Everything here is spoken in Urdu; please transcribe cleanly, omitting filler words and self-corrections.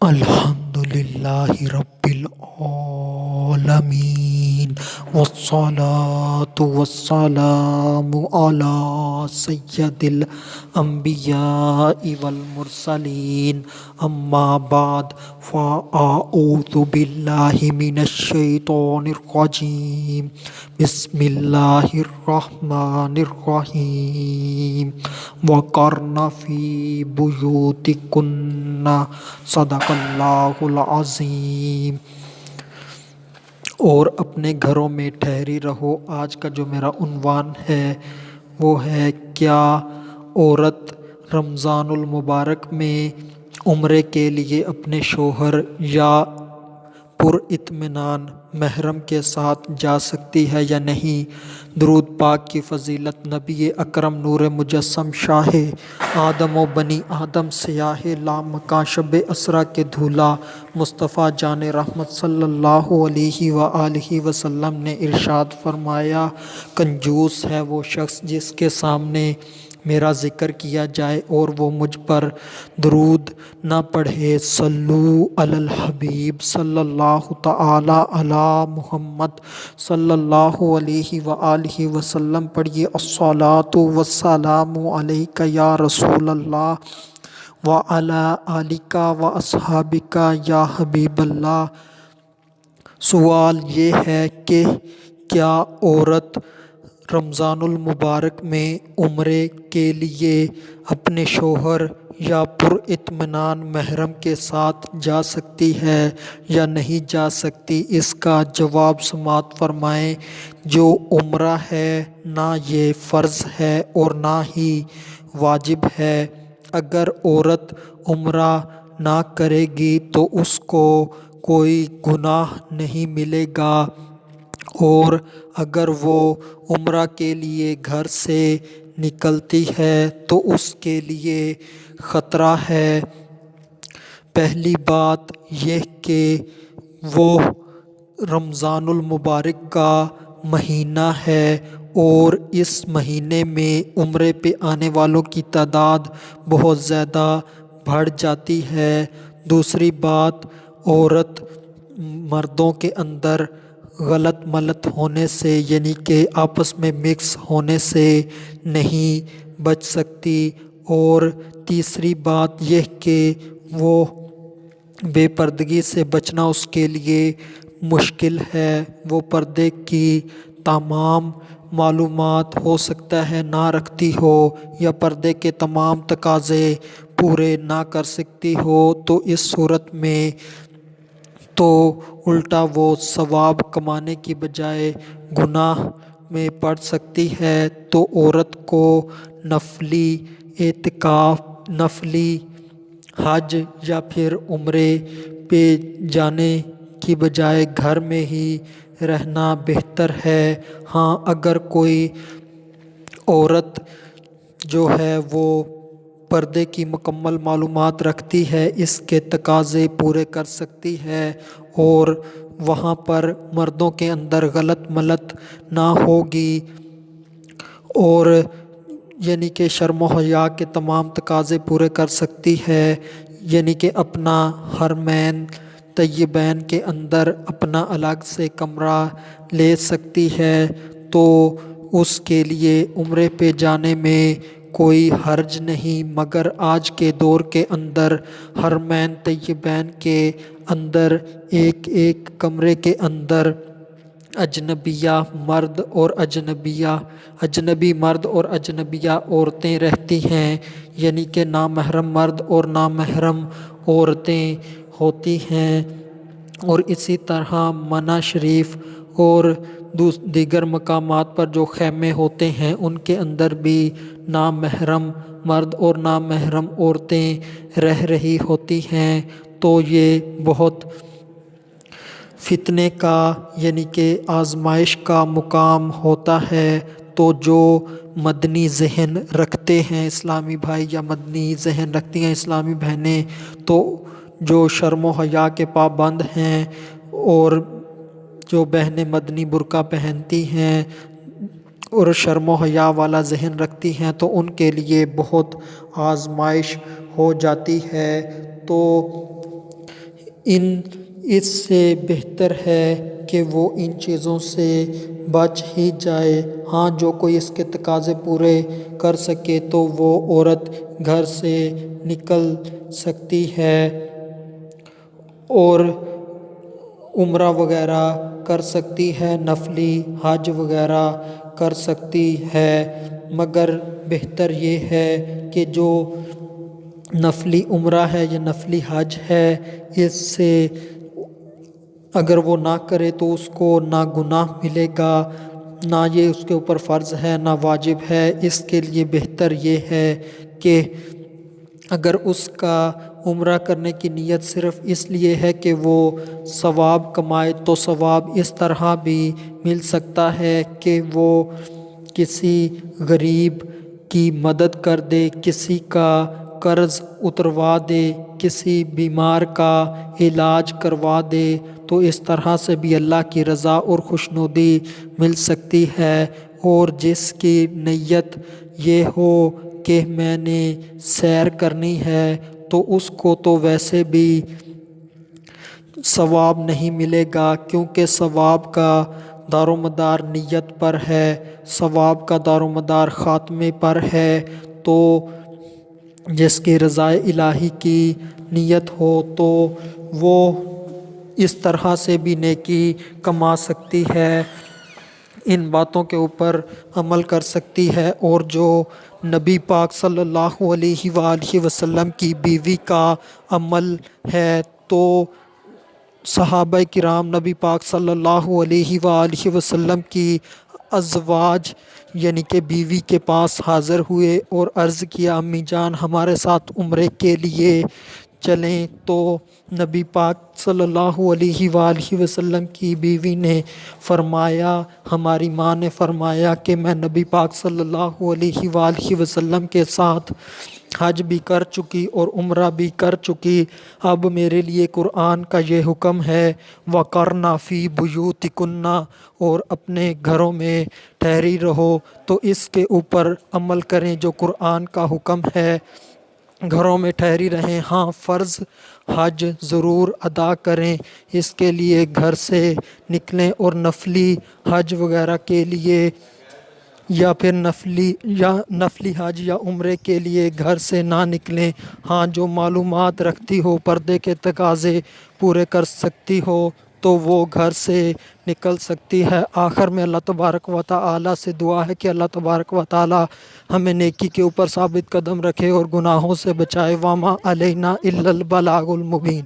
الحمد للہ رب العالمین والصلاة والسلام علی سید الانبیاء والمرسلین اما بعد فاعوذ باللہ من الشیطان الرجیم بسم اللہ الرحمن الرحیم وقرن فی بیوتکن صدق اللہ العظیم۔ اور اپنے گھروں میں ٹھہری رہو۔ آج کا جو میرا عنوان ہے وہ ہے کیا عورت رمضان المبارک میں عمرے کے لیے اپنے شوہر یا پر اطمینان محرم کے ساتھ جا سکتی ہے یا نہیں؟ درود پاک کی فضیلت نبی اکرم نور مجسم شاہ آدم و بنی آدم سیاہ لامکاں شب اسرا کے دھولا مصطفیٰ جان رحمت صلی اللہ علیہ وآلہ وسلم نے ارشاد فرمایا، کنجوس ہے وہ شخص جس کے سامنے میرا ذکر کیا جائے اور وہ مجھ پر درود نہ پڑھے۔ صلو علی الحبیب صلی اللہ تعالی علی محمد صلی اللہ علیہ وآلہ وسلم پڑھیے، الصلاۃ والسلام علیک یا رسول اللہ وعلی آلک واصحابک یا حبیب اللہ۔ سوال یہ ہے کہ کیا عورت رمضان المبارک میں عمرے کے لیے اپنے شوہر یا پر اطمینان محرم کے ساتھ جا سکتی ہے یا نہیں جا سکتی؟ اس کا جواب سماعت فرمائیں۔ جو عمرہ ہے نہ یہ فرض ہے اور نہ ہی واجب ہے۔ اگر عورت عمرہ نہ کرے گی تو اس کو کوئی گناہ نہیں ملے گا، اور اگر وہ عمرہ کے لیے گھر سے نکلتی ہے تو اس کے لیے خطرہ ہے۔ پہلی بات یہ کہ وہ رمضان المبارک کا مہینہ ہے اور اس مہینے میں عمرے پہ آنے والوں کی تعداد بہت زیادہ بڑھ جاتی ہے۔ دوسری بات، عورت مردوں کے اندر غلط ملت ہونے سے یعنی کہ آپس میں مکس ہونے سے نہیں بچ سکتی۔ اور تیسری بات یہ کہ وہ بے پردگی سے بچنا اس کے لیے مشکل ہے۔ وہ پردے کی تمام معلومات ہو سکتا ہے نہ رکھتی ہو یا پردے کے تمام تقاضے پورے نہ کر سکتی ہو، تو اس صورت میں تو الٹا وہ ثواب کمانے کی بجائے گناہ میں پڑ سکتی ہے۔ تو عورت کو نفلی اعتکاف، نفلی حج یا پھر عمرے پہ جانے کی بجائے گھر میں ہی رہنا بہتر ہے۔ ہاں، اگر کوئی عورت جو ہے وہ پردے کی مکمل معلومات رکھتی ہے، اس کے تقاضے پورے کر سکتی ہے اور وہاں پر مردوں کے اندر غلط ملت نہ ہوگی، اور یعنی کہ شرم و حیا کے تمام تقاضے پورے کر سکتی ہے، یعنی کہ اپنا حرمین طیبین کے اندر اپنا الگ سے کمرہ لے سکتی ہے، تو اس کے لیے عمرے پہ جانے میں کوئی حرج نہیں۔ مگر آج کے دور کے اندر حرمین طیبین کے اندر ایک ایک کمرے کے اندر اجنبیہ مرد اور اجنبی مرد اور اجنبیہ عورتیں رہتی ہیں، یعنی کہ نامحرم مرد اور نامحرم عورتیں ہوتی ہیں۔ اور اسی طرح منی شریف اور دیگر مقامات پر جو خیمے ہوتے ہیں ان کے اندر بھی نامحرم مرد اور نامحرم عورتیں رہ رہی ہوتی ہیں۔ تو یہ بہت فتنے کا یعنی کہ آزمائش کا مقام ہوتا ہے۔ تو جو مدنی ذہن رکھتے ہیں اسلامی بھائی یا مدنی ذہن رکھتی ہیں اسلامی بہنیں، تو جو شرم و حیا کے پابند ہیں اور جو بہنیں مدنی برقع پہنتی ہیں اور شرم و حیا والا ذہن رکھتی ہیں، تو ان کے لیے بہت آزمائش ہو جاتی ہے۔ تو اس سے بہتر ہے کہ وہ ان چیزوں سے بچ ہی جائے۔ ہاں، جو کوئی اس کے تقاضے پورے کر سکے تو وہ عورت گھر سے نکل سکتی ہے اور عمرہ وغیرہ کر سکتی ہے، نفلی حج وغیرہ کر سکتی ہے، مگر بہتر یہ ہے کہ جو نفلی عمرہ ہے یا نفلی حج ہے، اس سے اگر وہ نہ کرے تو اس کو نہ گناہ ملے گا، نہ یہ اس کے اوپر فرض ہے نہ واجب ہے۔ اس کے لیے بہتر یہ ہے کہ اگر اس کا عمرہ کرنے کی نیت صرف اس لیے ہے کہ وہ ثواب کمائے، تو ثواب اس طرح بھی مل سکتا ہے کہ وہ کسی غریب کی مدد کر دے، کسی کا قرض اتروا دے، کسی بیمار کا علاج کروا دے، تو اس طرح سے بھی اللہ کی رضا اور خوشنودی مل سکتی ہے۔ اور جس کی نیت یہ ہو کہ میں نے سیر کرنی ہے، تو اس کو تو ویسے بھی ثواب نہیں ملے گا، کیونکہ ثواب کا دار و مدار نیت پر ہے، ثواب کا دار و مدار خاتمے پر ہے۔ تو جس کی رضا الہی کی نیت ہو تو وہ اس طرح سے بھی نیکی کما سکتی ہے، ان باتوں کے اوپر عمل کر سکتی ہے۔ اور جو نبی پاک صلی اللہ علیہ وآلہ وسلم کی بیوی کا عمل ہے، تو صحابہ کرام نبی پاک صلی اللہ علیہ وآلہ وسلم کی ازواج یعنی کہ بیوی کے پاس حاضر ہوئے اور عرض کیا، امی جان ہمارے ساتھ عمرے کے لیے چلیں۔ تو نبی پاک صلی اللہ علیہ وآلہ وسلم کی بیوی نے فرمایا، ہماری ماں نے فرمایا کہ میں نبی پاک صلی اللہ علیہ وآلہ وسلم کے ساتھ حج بھی کر چکی اور عمرہ بھی کر چکی، اب میرے لیے قرآن کا یہ حکم ہے، وَقَرْنَ فِي بُيُوتِكُنَّ، اور اپنے گھروں میں ٹھہری رہو، تو اس کے اوپر عمل کریں جو قرآن کا حکم ہے، گھروں میں ٹھہری رہیں۔ ہاں، فرض حج ضرور ادا کریں، اس کے لیے گھر سے نکلیں، اور نفلی حج وغیرہ کے لیے یا پھر نفلی حج یا عمرے کے لیے گھر سے نہ نکلیں۔ ہاں، جو معلومات رکھتی ہو، پردے کے تقاضے پورے کر سکتی ہو، تو وہ گھر سے نکل سکتی ہے۔ آخر میں اللہ تبارک و تعالی سے دعا ہے کہ اللہ تبارک و تعالی ہمیں نیکی کے اوپر ثابت قدم رکھے اور گناہوں سے بچائے۔ وَمَا عَلَيْنَا إِلَّا الْبَلَاغُ الْمُبِينُ۔